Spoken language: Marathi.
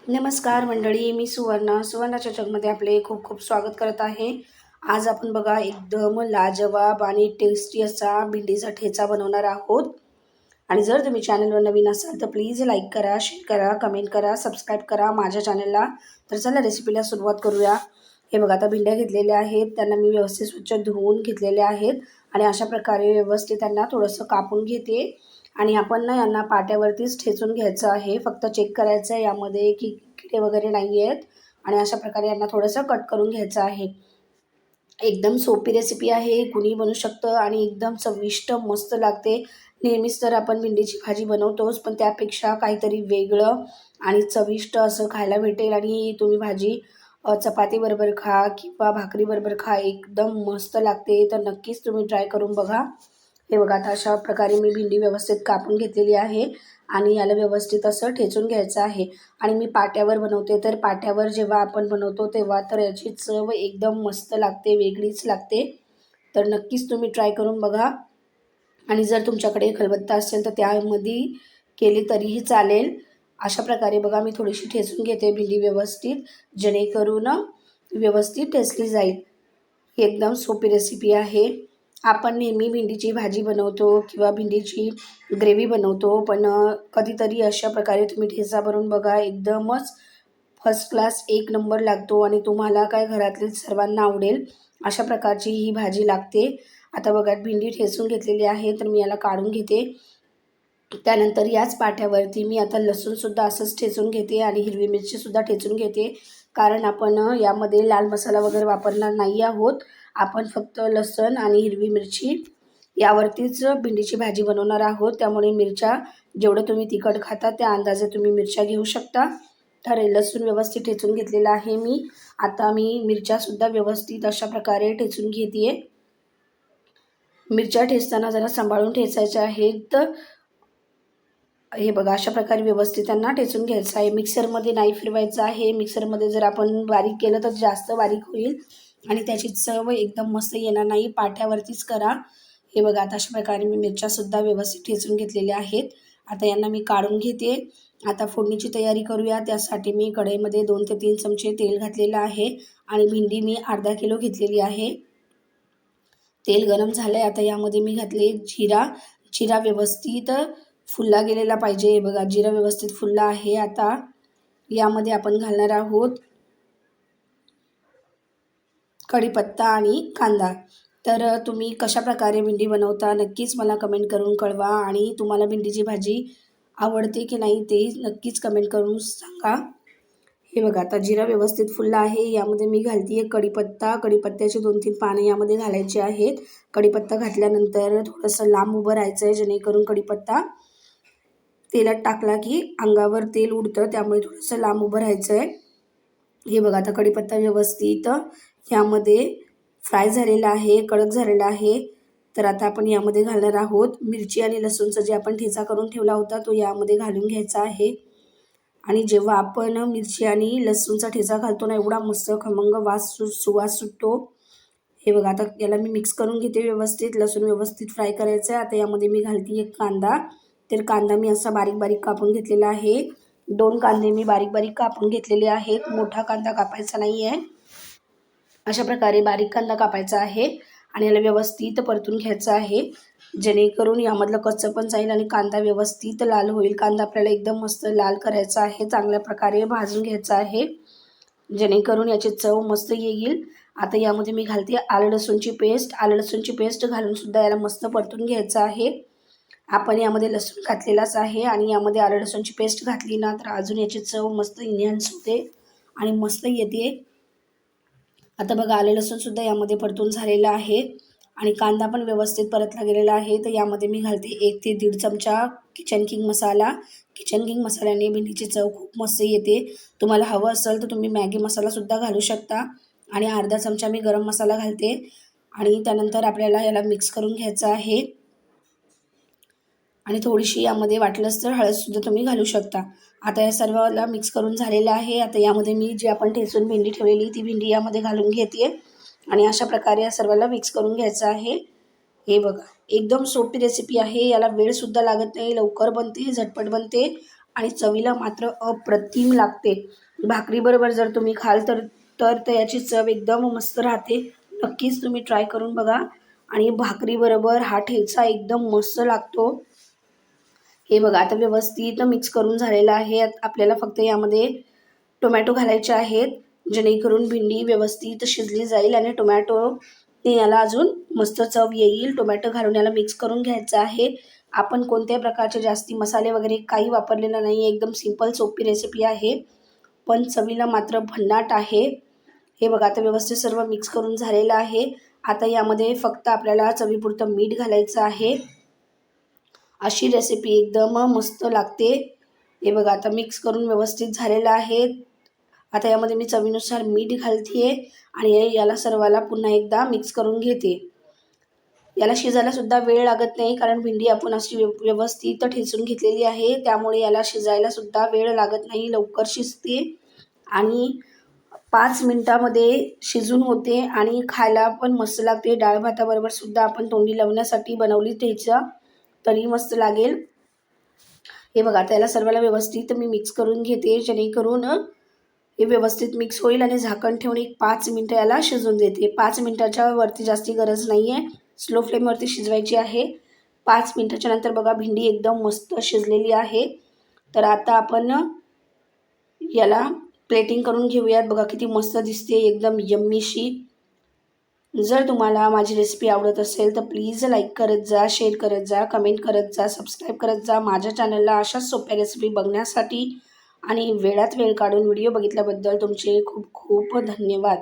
नमस्कार मंडळी, मी सुवर्णाच्या जगमध्ये आपले खूप खूप स्वागत करत आहे। आज आपण बघा एकदम लाजवाब आणि टेस्टी असा भेंडीचा ठेचा बनवणार आहोत। आणि जर तुम्ही चॅनलवर नवीन असाल तर प्लीज लाईक करा, शेअर करा, कमेंट करा, सबस्क्राईब करा माझ्या चॅनलला। तर चला रेसिपीला सुरुवात करूया। हे बघा आता भेंड्या घेतलेल्या आहेत, त्यांना मी व्यवस्थित स्वच्छ धुवून घेतलेल्या आहेत आणि अशा प्रकारे व्यवस्थित त्यांना थोडंसं कापून घेते। आणि आपण ना यांना पाट्यावरतीच ठेचून घ्यायचं आहे। फक्त चेक करायचं आहे यामध्ये की किडे वगैरे नाही आहेत आणि अशा प्रकारे यांना थोडंसं कट करून घ्यायचं आहे। एकदम सोपी रेसिपी आहे, कुणी बनवू शकतं आणि एकदम चविष्ट मस्त लागते। नेहमीच तर आपण भेंडीची भाजी बनवतोच, पण त्यापेक्षा काहीतरी वेगळं आणि चविष्ट असं खायला भेटेल। आणि तुम्ही भाजी चपातीबरोबर खा किंवा भाकरीबरोबर खा, एकदम मस्त लागते। तर नक्कीच तुम्ही ट्राय करून बघा। हे बघा आता अशा प्रकारे मी भेंडी व्यवस्थित कापून घेतलेली आहे आणि याला व्यवस्थित असं ठेचून घ्यायचं आहे। आणि मी पाट्यावर बनवते, तर पाट्यावर जेव्हा आपण बनवतो तेव्हा तर याची चव एकदम मस्त लागते, वेगळीच लागते। तर नक्कीच तुम्ही ट्राय करून बघा। आणि जर तुमच्याकडे खलबत्ता असेल तर त्यामध्ये केली तरीही चालेल। अशा प्रकारे बघा मी थोडीशी ठेचून घेते भेंडी व्यवस्थित, जेणेकरून व्यवस्थित ठेचली जाईल। एकदम सोपी रेसिपी आहे। आपण नेहमी भेंडीची भाजी बनवतो किंवा भेंडीची ग्रेव्ही बनवतो, पण कधीतरी अशा प्रकारे तुम्ही ठेचा बनवून बघा, एकदमच फर्स्ट क्लास एक नंबर लागतो आणि तुम्हाला काय घरातील सर्वांना आवडेल अशा प्रकारची ही भाजी लागते। आता बघा भेंडी ठेचून घेतलेली आहे, तर मी याला काढून घेते। त्यानंतर याच पाट्यावरती मी आता लसूणसुद्धा असंच ठेचून घेते आणि हिरवी मिरचीसुद्धा ठेचून घेते, कारण आपण यामध्ये लाल मसाला वगैरे वापरणार नाही आहोत। आपण फक्त लसूण आणि हिरवी मिरची यावरतीच भेंडीची भाजी बनवणार आहोत। त्यामुळे मिरच्या जेवढं तुम्ही तिखट खाता त्या अंदाजे तुम्ही मिरच्या घेऊ शकता। तर लसूण व्यवस्थित ठेचून घेतलेला आहे मी। आता मी मिरच्यासुद्धा व्यवस्थित अशा प्रकारे ठेचून घेते आहे। मिरच्या ठेचताना जरा सांभाळून ठेचायच्या आहेत। हे बघा अशा प्रकारे व्यवस्थित त्यांना ठेचून घ्यायचं आहे। मिक्सरमध्ये नाही फिरवायचं आहे, मिक्सरमध्ये जर आपण बारीक केलं तर जास्त बारीक होईल आणि त्याची चव एकदम मस्त येणार नाही। पाट्यावरतीच करा। हे बघा आता अशा प्रकारे मी मिरच्यासुद्धा व्यवस्थित ठेचून घेतलेल्या आहेत। आता यांना मी काढून घेते। आता फोडणीची तयारी करूया। त्यासाठी मी कढईमध्ये 2 ते 3 चमचे तेल घातलेलं आहे आणि भेंडी मी अर्धा किलो घेतलेली आहे। तेल गरम झालं आहे, आता यामध्ये मी घातले जिरा। जिरा व्यवस्थित फुलला गेलेला पाहिजे। हे बघा जिरा व्यवस्थित फुलला आहे। आता यामध्ये आपण घालणार आहोत कढीपत्ता आणि कांदा। तर तुम्ही कशा प्रकारे भेंडी बनवता नक्कीच मला कमेंट करून कळवा आणि तुम्हाला भेंडीची भाजी आवडते की नाही ते नक्कीच कमेंट करून सांगा। हे बघा आता जिरा व्यवस्थित फुलला आहे, यामध्ये मी घालते आहे कढीपत्ता। कढीपत्त्याचे 2-3 पाने यामध्ये घालायचे आहेत। कढीपत्ता घातल्यानंतर थोडंसं लांब उभं राहायचं आहे, जेणेकरून कढीपत्ता तेलात टाकला की अंगावर तेल उडतं, त्यामुळे थोडंसं लांब उभं राहायचं आहे। हे बघा आता कढीपत्ता व्यवस्थित यामध्ये फ्राय झालेला आहे, कडक झालेला आहे। तर आता आपण यामध्ये घालणार आहोत मिरची आणि लसूणचा जे आपण ठेचा करून ठेवला होता तो यामध्ये घालून घ्यायचा आहे। आणि जेव्हा आपण मिरची आणि लसूणचा ठेचा घालतो ना, एवढा मस्त खमंग सुवास सुटतो। हे बघा आता याला मी मिक्स करून घेते व्यवस्थित। लसूण व्यवस्थित फ्राय करायचं आहे। आता यामध्ये मी घालते एक कांदा। तर कांदा मी असा बारीक बारीक कापून घेतलेला आहे। 2 कांदे मी बारीक बारीक कापून घेतलेले आहेत। मोठा कांदा कापायचा नाही आहे, अशा प्रकारे बारीक कांदा कापायचा आहे आणि याला व्यवस्थित परतून घ्यायचं आहे, जेणेकरून यामधलं कच्चं पण जाईल आणि कांदा व्यवस्थित लाल होईल। कांदा आपल्याला एकदम मस्त लाल करायचा आहे, चांगल्या प्रकारे भाजून घ्यायचा आहे, जेणेकरून याची चव मस्त येईल। आता यामध्ये मी घालते आलं लसूणची पेस्ट। आलं लसूणची पेस्ट घालून सुद्धा याला मस्त परतून घ्यायचं आहे। आपण यामध्ये लसूण घातलेलाच आहे आणि यामध्ये आलं लसूणची पेस्ट घातली ना तर अजून याची चव मस्त इन्हॅन्स होते आणि मस्त येते। आता बघा आलं लसूणसुद्धा यामध्ये परतून झालेलं आहे आणि कांदा पण व्यवस्थित परतला गेलेला आहे। तर यामध्ये मी घालते 1 ते 1.5 चमचा किचन किंग मसाला। किचन किंग मसाल्याने भेंडीची चव खूप मस्त येते। तुम्हाला हवं असेल तर तुम्ही मॅगी मसालासुद्धा घालू शकता आणि अर्धा चमचा मी गरम मसाला घालते आणि त्यानंतर आपल्याला याला मिक्स करून घ्यायचं आहे आणि थोडीशी यामध्ये वाटलंच तर हळदसुद्धा तुम्ही घालू शकता। आता या सर्वाला मिक्स करून झालेलं आहे। आता यामध्ये मी जी आपण ठेचून भेंडी ठेवलेली ती भेंडी यामध्ये घालून घेते आणि अशा प्रकारे या सर्वाला मिक्स करून घ्यायचं आहे। हे बघा एकदम सोपी रेसिपी आहे, याला वेळसुद्धा लागत नाही, लवकर बनते, झटपट बनते आणि चवीला मात्र अप्रतिम लागते. भाकरीबरोबर जर तुम्ही खाल तर तर याची चव एकदम मस्त राहते. नक्कीच तुम्ही ट्राय करून बघा. आणि भाकरीबरोबर हा ठेचा एकदम मस्त लागतो. हे बघा आता व्यवस्थित मिक्स करून झालेलं आहे. आपल्याला फक्त यामध्ये टोमॅटो घालायचे आहेत, जेणेकरून भेंडी व्यवस्थित शिजली जाईल आणि टोमॅटोने याला अजून मस्त चव येईल. टोमॅटो घालून याला मिक्स करून घ्यायचं आहे. आपण कोणत्याही प्रकारचे जास्ती मसाले वगैरे काही वापरलेलं नाही आहे. एकदम सिंपल सोपी रेसिपी आहे, पण चवीला मात्र भन्नाट आहे. हे बघा आता व्यवस्थित सर्व मिक्स करून झालेलं आहे. आता यामध्ये फक्त आपल्याला चवीपुरतं मीठ घालायचं आहे. अशी रेसिपी एकदम मस्त लागते. हे बघा आता मिक्स करून व्यवस्थित झालेलं आहे. आता यामध्ये मी चवीनुसार मीठ घालते आणि याला सर्वाला पुन्हा एकदा मिक्स करून घेते. याला शिजायला सुद्धा वेळ लागत नाही, कारण भेंडी आपण अशी व्यवस्थित ठेचून घेतलेली आहे, त्यामुळे याला शिजायला सुद्धा वेळ लागत नाही, लवकर शिजते आणि 5 मिनिटामध्ये शिजून होते आणि खायला पण मस्त लागते. डाळ भाताबरोबर सुद्धा आपण तोंडी लावण्यासाठी बनवली ठेचा तरी मस्त लागेल. हे बघा त्याला सर्वाला व्यवस्थित मी मिक्स करून घेते, जेणेकरून हे व्यवस्थित मिक्स होईल आणि झाकण ठेवून एक 5 मिनिटं याला शिजून देते. 5 मिनिटाच्या वरती जास्ती गरज नाही आहे, स्लो फ्लेमवरती शिजवायची आहे. 5 मिनिटाच्या नंतर बघा भेंडी एकदम मस्त शिजलेली आहे. तर आता आपण याला प्लेटिंग करून घेऊयात. बघा किती मस्त दिसते, एकदम यम्मीशी. जर तुम्हाला माझी रेसिपी आवडत असेल तर प्लीज लाईक करत जा, शेअर करत जा, कमेंट करत जा, सबस्क्राईब करत जा माझ्या चॅनलला अशाच सोप्या रेसिपी बघण्यासाठी. आणि वेळात वेळ काढून व्हिडिओ बघितल्याबद्दल तुमचे खूप खूप धन्यवाद.